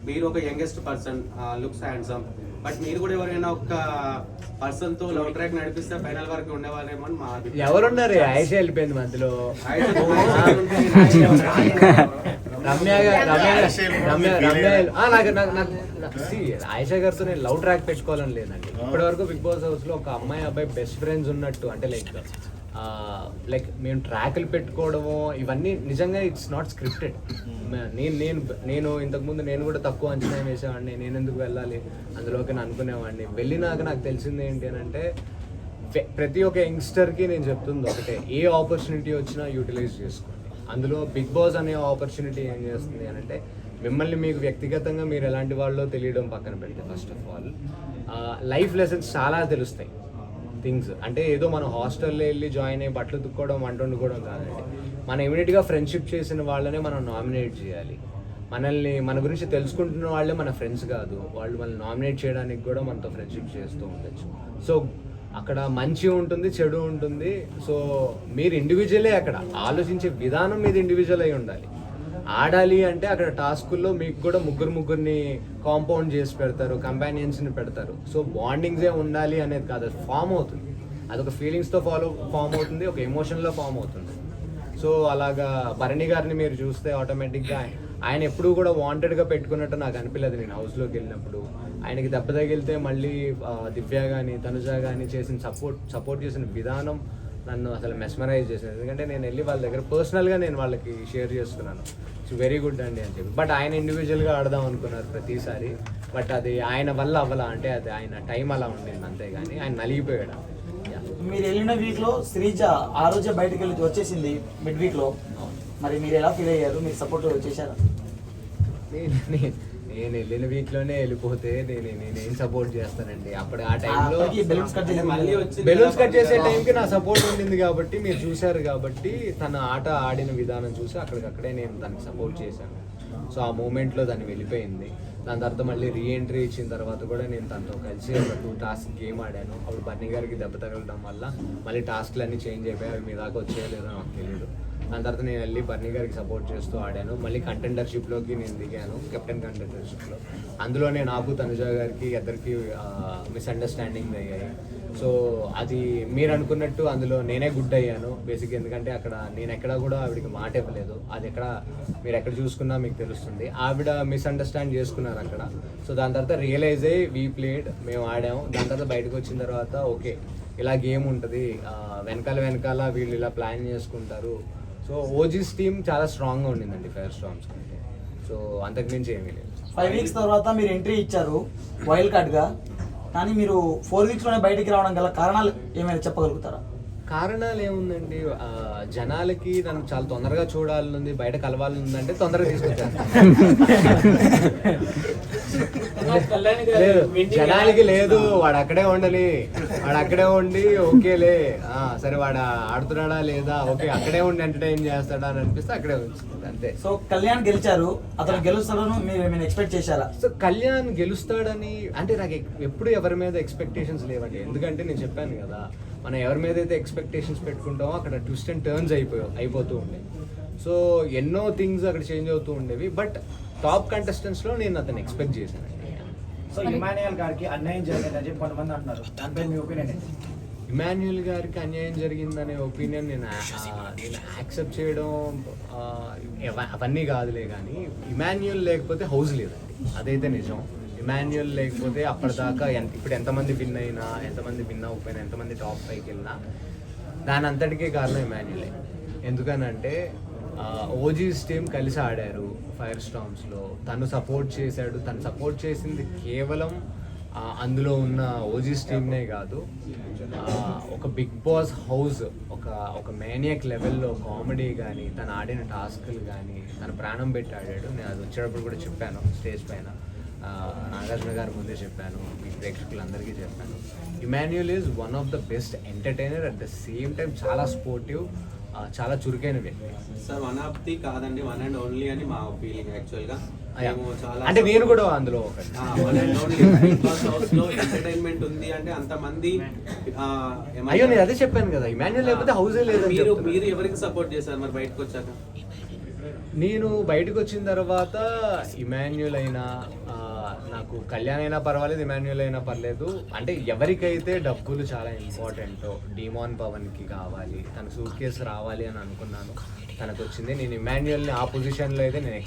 మీరు ఒక youngest person, looks handsome, but మీరు కూడా ఎవరైనా ఒక పర్సన్ తో లవ్ ట్రాక్ నడిపిస్తే ఫైనల్ వరకు ఉండేవారేమో అని మా అభిప్రాయం. ఎవరున్నారు? ఆయిష వెళ్ళిపోయింది మధ్యలో. ఆయిషా గారితో నేను లవ్ ట్రాక్ పెట్టుకోవాలని లేదండి. ఇప్పటి వరకు బిగ్ బాస్ హౌస్ లో ఒక అమ్మాయి అబ్బాయి బెస్ట్ ఫ్రెండ్స్ ఉన్నట్టు, అంటే లైక్ మేము ట్రాక్లు పెట్టుకోవడము ఇవన్నీ నిజంగా ఇట్స్ నాట్ స్క్రిప్టెడ్. నేను ఇంతకుముందు నేను కూడా తక్కువ అంచనా వేసేవాడిని, నేను ఎందుకు వెళ్ళాలి అందులోకి అనుకునేవాడిని. వెళ్ళినాక నాకు తెలిసింది ఏంటి అని అంటే, ప్రతి ఒక్క యంగ్స్టర్కి నేను చెప్తుంది ఒకటే, ఏ ఆపర్చునిటీ వచ్చినా యూటిలైజ్ చేసుకోండి. అందులో బిగ్ బాస్ అనే ఆపర్చునిటీ ఏం చేస్తుంది అని అంటే, మిమ్మల్ని మీకు వ్యక్తిగతంగా మీరు ఎలాంటి వాళ్ళో తెలియడం పక్కన పెడితే, first of all life lessons చాలా తెలుస్తాయి. థింగ్స్ అంటే ఏదో మనం హాస్టల్లో వెళ్ళి జాయిన్ అయ్యి బట్టలు తుక్కోవడం వంట వండుకోవడం కాదండి. మనం ఇమీడియట్గా ఫ్రెండ్షిప్ చేసిన వాళ్ళనే మనం నామినేట్ చేయాలి. మన గురించి తెలుసుకుంటున్న వాళ్ళే మన ఫ్రెండ్స్ కాదు, వాళ్ళు మనల్ని నామినేట్ చేయడానికి కూడా మనతో ఫ్రెండ్షిప్ చేస్తూ ఉండొచ్చు. సో అక్కడ మంచి ఉంటుంది, చెడు ఉంటుంది. సో మీరు ఇండివిజువలే, అక్కడ ఆలోచించే విధానం మీద ఇండివిజువల్ అయి ఉండాలి. ఆడాలి అంటే అక్కడ టాస్కుల్లో మీకు కూడా ముగ్గురిని కాంపౌండ్ చేసి పెడతారు, కంపానియన్స్ని పెడతారు. సో బాండింగ్సే ఉండాలి అనేది కాదు, అది ఫామ్ అవుతుంది. అదొక ఫీలింగ్స్తో ఫామ్ అవుతుంది, ఒక ఎమోషన్లో ఫామ్ అవుతుంది. సో అలాగా భరణి గారిని మీరు చూస్తే ఆటోమేటిక్గా ఆయన ఎప్పుడూ కూడా వాంటెడ్గా పెట్టుకున్నట్టు నాకు అనిపించలేదు. నేను హౌస్లోకి వెళ్ళినప్పుడు ఆయనకి దెబ్బ తగిలితే మళ్ళీ దివ్య కానీ తనుజ కానీ చేసిన సపోర్ట్ చేసిన విధానం నన్ను అసలు మెస్మరైజ్ చేసింది. ఎందుకంటే నేను వెళ్ళి వాళ్ళ దగ్గర పర్సనల్గా నేను వాళ్ళకి షేర్ చేస్తున్నాను, ఇట్స్ వెరీ గుడ్ అండి అని చెప్పి. బట్ ఆయన ఇండివిజువల్గా ఆడదాం అనుకున్నారు ప్రతిసారి, బట్ అది ఆయన వల్ల అవ్వాలా, అంటే అది ఆయన టైం అలా ఉండింది అంతేగాని ఆయన నలిగిపోయాడు. మీరు వెళ్ళిన వీక్లో శ్రీజ ఆ రోజే బయటకు వెళ్ళి వచ్చేసింది మిడ్ వీక్లో, మరి మీరు ఎలా ఫీల్ అయ్యారు? మీరు సపోర్ట్ చేశారా? నేను వెళ్ళిన వీక్లోనే వెళ్ళిపోతే నేనేం సపోర్ట్ చేస్తానండి. అప్పుడు ఆ టైంలో బెలూన్స్ కట్ చేసే టైంకి నా సపోర్ట్ ఉండింది కాబట్టి మీరు చూశారు. కాబట్టి తన ఆట ఆడిన విధానం చూసి అక్కడికక్కడే నేను తనకి సపోర్ట్ చేశాను. సో ఆ మూమెంట్లో తను వెళ్ళిపోయింది. దాని తర్వాత మళ్ళీ రీఎంట్రీ ఇచ్చిన తర్వాత కూడా నేను తనతో కలిసి ఒక 2 టాస్క్ గేమ్ ఆడాను. అప్పుడు బన్నీ గారికి దెబ్బ తగలడం వల్ల మళ్ళీ టాస్క్లు అన్నీ చేంజ్ అయిపోయాయి. అవి మీ దాకా వచ్చేయలేదో నాకు తెలియదు. దాని తర్వాత నేను వెళ్ళి బన్నీ గారికి సపోర్ట్ చేస్తూ ఆడాను. మళ్ళీ కంటెండర్షిప్లోకి నేను దిగాను, కెప్టెన్ కంటెండర్షిప్లో. అందులోనే నాకు తనుజ గారికి ఇద్దరికి మిస్అండర్స్టాండింగ్ అయ్యాయి. సో అది మీరు అనుకున్నట్టు అందులో నేనే గుడ్ అయ్యాను బేసిక్. ఎందుకంటే అక్కడ నేను ఎక్కడా కూడా ఆవిడకి మాట ఇవ్వలేదు. అది మీరు ఎక్కడ చూసుకున్నా మీకు తెలుస్తుంది. ఆవిడ మిస్అండర్స్టాండ్ చేసుకున్నారు అక్కడ. సో దాని తర్వాత రియలైజ్ అయ్యి వీ ప్లేడ్, మేము ఆడాము. దాని తర్వాత బయటకు వచ్చిన తర్వాత ఓకే ఇలా గేమ్ ఉంటుంది, వెనకాల వీళ్ళు ఇలా ప్లాన్ చేసుకుంటారు. సో ఓజీస్ టీమ్ చాలా స్ట్రాంగ్గా ఉండిందండి ఫైర్ స్టార్మ్స్ కంటే. సో అంతకుమించి ఏమీ లేదు. 5 వీక్స్ తర్వాత మీరు ఎంట్రీ ఇచ్చారు వైల్డ్ కార్డ్గా, కానీ మీరు 4 వీక్స్లోనే బయటికి రావడం గల కారణాలు ఏమైనా చెప్పగలుగుతారా? కారణాలు ఏముందండి, జనాలకి నన్ను చాలా తొందరగా చూడాలనుంది, బయట కలవాలని అంటే తొందరగా తీసుకొచ్చాను. జనాలకి లేదు, వాడు అక్కడే ఉండి ఓకేలే సరే వాడు ఆడుతున్నాడా లేదా, ఓకే అక్కడే ఉండి ఎంటర్టైన్ చేస్తాడా అని అనిపిస్తే అక్కడే ఉంచుకుంది అంతే. సో కళ్యాణ్ గెలిచారు, అతను గెలుస్తాడని మీరు ఏమైనా ఎక్స్పెక్ట్ చేశారా? సో కళ్యాణ్ గెలుస్తాడని అంటే నాకు ఎప్పుడు ఎవరి మీద ఎక్స్పెక్టేషన్స్ లేవండి. ఎందుకంటే నేను చెప్పాను కదా, మనం ఎవరి మీద అయితే ఎక్స్పెక్టేషన్స్ పెట్టుకుంటామో అక్కడ ట్విస్ట్ అండ్ టర్న్స్ అయిపోతూ ఉండేవి. సో ఎన్నో థింగ్స్ అక్కడ చేంజ్ అవుతూ ఉండేవి. బట్ టాప్ కంటెస్టెంట్స్లో నేను అతను ఎక్స్పెక్ట్ చేశానండి. సో ఇమాన్యుయల్ గారికి అన్యాయం జరిగిందని చెప్పి కొంతమంది అంటున్నారు, దానిపై మీ ఒపీనియన్ ఏంటి? ఇమాన్యుయల్ గారికి అన్యాయం జరిగిందనే ఒపీనియన్ నేను యాక్సెప్ట్ చేయడం అవన్నీ కాదులే. కానీ ఇమాన్యుయల్ లేకపోతే హౌస్ లేదండి, అదైతే నిజం. ఇమాన్యుయల్ లేకపోతే అప్పటిదాకా ఇప్పుడు ఎంతమంది విన్ అయినా, ఎంతమంది విన్ అవ్వకపోయినా, ఎంతమంది టాప్ 5కి వెళ్ళినా దాని అంతటికే కారణం ఇమాన్యులే. ఎందుకనంటే ఓజీస్ టీమ్ కలిసి ఆడారు ఫైర్ స్టార్మ్స్లో. తను సపోర్ట్ చేశాడు. తను సపోర్ట్ చేసింది కేవలం అందులో ఉన్న ఓజీస్ టీమ్నే కాదు, ఒక బిగ్ బాస్ హౌస్ ఒక మేనియక్ లెవెల్లో కామెడీ కానీ, తను ఆడిన టాస్క్లు కానీ, తన ప్రాణం పెట్టి ఆడాడు. నేను అది వచ్చేటప్పుడు కూడా చెప్పాను స్టేజ్ పైన, నాగార్జున గారి ముందే చెప్పాను, మీ ప్రేక్షకులందరికీ చెప్పాను. Emmanuel is one of the best entertainer, at the same time చాలా స్పోర్టివ్, చాలా చురుకైన వ్యక్తి. సార్ వన్ ఆఫ్ ది కాదండి, వన్ అండ్ ఓన్లీ అని మా ఫీలింగ్. యాక్చువల్గా అంటే నేను కూడా అందులో ఎంటర్టైన్మెంట్ ఉంది అంటే అంతమంది. అయ్యో నేను అదే చెప్పాను కదా, ఇమాన్యుయల్ లేకపోతే హౌసే లేదు. మీరు ఎవరికి సపోర్ట్ చేశారు మరి బయటకు వచ్చాక? నేను బయటకు వచ్చిన తర్వాత ఇమాన్యుల్ అయినా నాకు కళ్యాణ్ అయినా పర్వాలేదు, ఇమాన్యుల్ అయినా పర్లేదు. అంటే ఎవరికైతే డబ్బులు చాలా ఇంపార్టెంటో, డీమాన్ పవన్కి కావాలి, తన సూట్ కేసు రావాలి అని అనుకున్నాను, తనకు వచ్చింది. నేను ఇమాన్యుల్ని ఆ పొజిషన్లో అయితే నేను